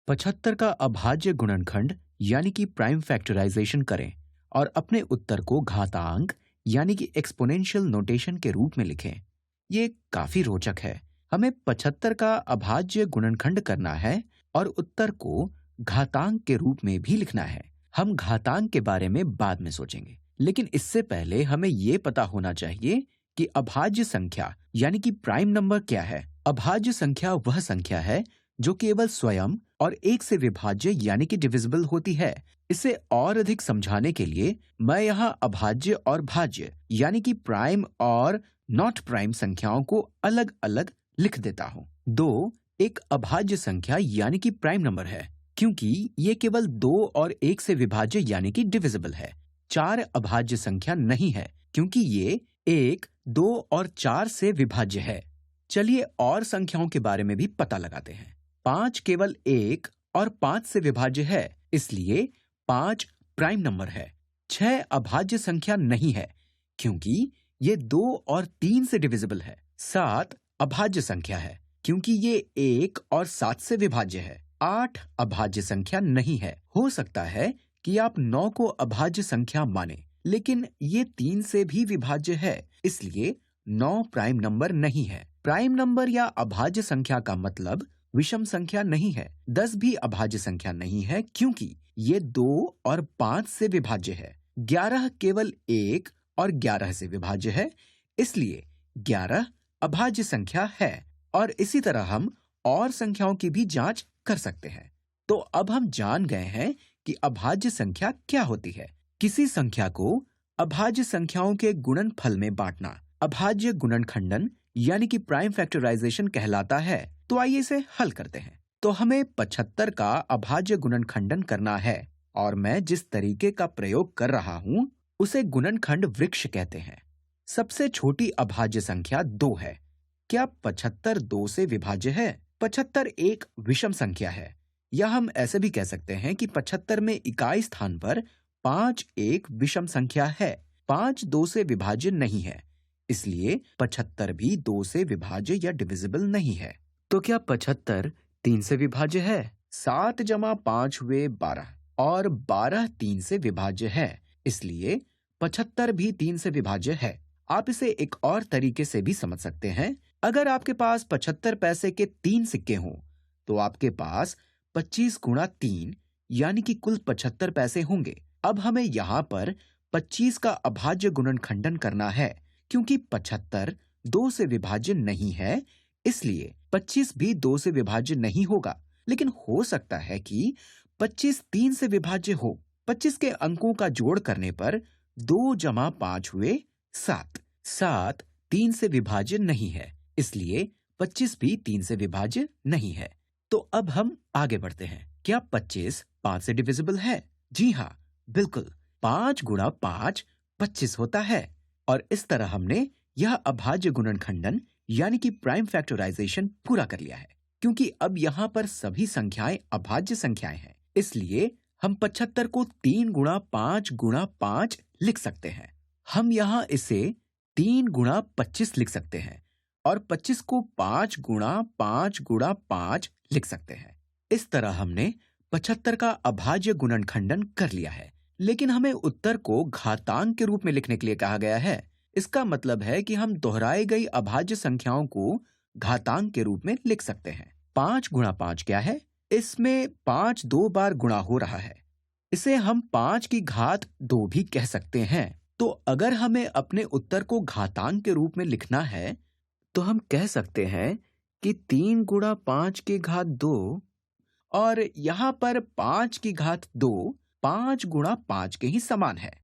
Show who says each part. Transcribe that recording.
Speaker 1: 75 का अभाज्य गुणनखंड यानी कि प्राइम फैक्टराइजेशन करें और अपने उत्तर को घातांक यानी कि एक्सपोनेंशियल नोटेशन के रूप में लिखें। ये काफी रोचक है। हमें 75 का अभाज्य गुणनखंड करना है और उत्तर को घातांक के रूप में भी लिखना है। हम घातांक के बारे में बाद में सोचेंगे, लेकिन इससे पहले हमें ये पता होना चाहिए कि अभाज्य संख्या यानी कि प्राइम नंबर क्या है। अभाज्य संख्या वह संख्या है जो केवल स्वयं और एक से विभाज्य यानी कि डिविजिबल होती है। इसे और अधिक समझाने के लिए मैं यहाँ अभाज्य और भाज्य यानी कि प्राइम और नॉट प्राइम संख्याओं को अलग अलग लिख देता हूँ। 2 एक अभाज्य संख्या यानी कि प्राइम नंबर है क्योंकि ये केवल 2 और 1 से विभाज्य यानी कि डिविजिबल है। 4 अभाज्य संख्या नहीं है क्योंकि ये 1, 2 और 4 से विभाज्य है। चलिए और संख्याओं के बारे में भी पता लगाते हैं। 5 केवल 1 और 5 से विभाज्य है, इसलिए 5 प्राइम नंबर है। 6 अभाज्य संख्या नहीं है क्योंकि ये 2 और 3 से डिविजिबल है। 7 अभाज्य संख्या है क्योंकि ये 1 और 7 से विभाज्य है। 8 अभाज्य संख्या नहीं है। हो सकता है कि आप 9 को अभाज्य संख्या माने, लेकिन ये 3 से भी विभाज्य है, इसलिए 9 प्राइम नंबर नहीं है। प्राइम नंबर या अभाज्य संख्या का मतलब विषम संख्या नहीं है। 10 भी अभाज्य संख्या नहीं है क्योंकि ये 2 और 5 से विभाज्य है। 11 केवल 1 और 11 से विभाज्य है, इसलिए 11 अभाज्य संख्या है। और इसी तरह हम और संख्याओं की भी जांच कर सकते हैं। तो अब हम जान गए हैं कि अभाज्य संख्या क्या होती है। किसी संख्या को अभाज्य संख्याओं के गुणनफल में बांटना अभाज्य गुणनखंडन यानी कि प्राइम फैक्टराइजेशन कहलाता है। तो आइए इसे हल करते हैं। तो हमें 75 का अभाज्य गुणनखंडन करना है और मैं जिस तरीके का प्रयोग कर रहा हूं उसे गुणनखंड वृक्ष कहते हैं। सबसे छोटी अभाज्य संख्या 2 है। क्या 75 2 से विभाज्य है? 75 एक विषम संख्या है, या हम ऐसे भी कह सकते हैं कि 75 में इकाई स्थान पर 5 एक विषम संख्या है। 5 2 से विभाज्य नहीं है, इसलिए 75 भी 2 से विभाज्य या डिविजिबल नहीं है। तो क्या 75 3 से विभाज्य है? 7 जमा 5 हुए 12 और 12 3 से विभाज्य है, इसलिए 75 भी 3 से विभाज्य है। आप इसे एक और तरीके से भी समझ सकते हैं। अगर आपके पास 75 पैसे के 3 सिक्के हों तो आपके पास 25 गुणा 3 यानी कि कुल 75 पैसे होंगे। अब हमें यहाँ पर 25 का अभाज्य गुणनखंडन करना है क्योंकि 75 2 से विभाज्य नहीं है, इसलिए 25 भी 2 से विभाज्य नहीं होगा। लेकिन हो सकता है कि 25 3 से विभाज्य हो। 25 के अंकों का जोड़ करने पर 2 जमा 5 हुए 7। 7 3 से विभाज्य नहीं है, इसलिए 25 भी 3 से विभाज्य नहीं है। तो अब हम आगे बढ़ते हैं। क्या 25 5 से डिविजिबल है? जी हाँ, बिल्कुल। 5 गुणा 5 25 होता है। और इस तरह हमने यह अभाज्य गुणनखंडन यानी कि प्राइम फैक्टराइजेशन पूरा कर लिया है। क्योंकि अब यहाँ पर सभी संख्याएं अभाज्य संख्याएं हैं, इसलिए हम 75 को 3 गुणा 5 लिख सकते हैं। हम यहाँ इसे 3 गुणा 25 लिख सकते हैं और 25 को 5 गुणा 5 लिख सकते हैं। इस तरह हमने 75 का अभाज्य गुणनखंडन कर लिया है। लेकिन हमें उत्तर को घातांक के रूप में लिखने के लिए कहा गया है। इसका मतलब है कि हम दोहराई गई अभाज्य संख्याओं को घातांक के रूप में लिख सकते हैं। 5 गुणा 5 क्या है? इसमें 5 2 बार गुणा हो रहा है। इसे हम 5 की घात 2 भी कह सकते हैं। तो अगर हमें अपने उत्तर को घातांक के रूप में लिखना है तो हम कह सकते हैं कि 3 गुणा 5 की घात 2 और यहाँ पर 5 की घात 2 5 गुणा 5 के ही समान है।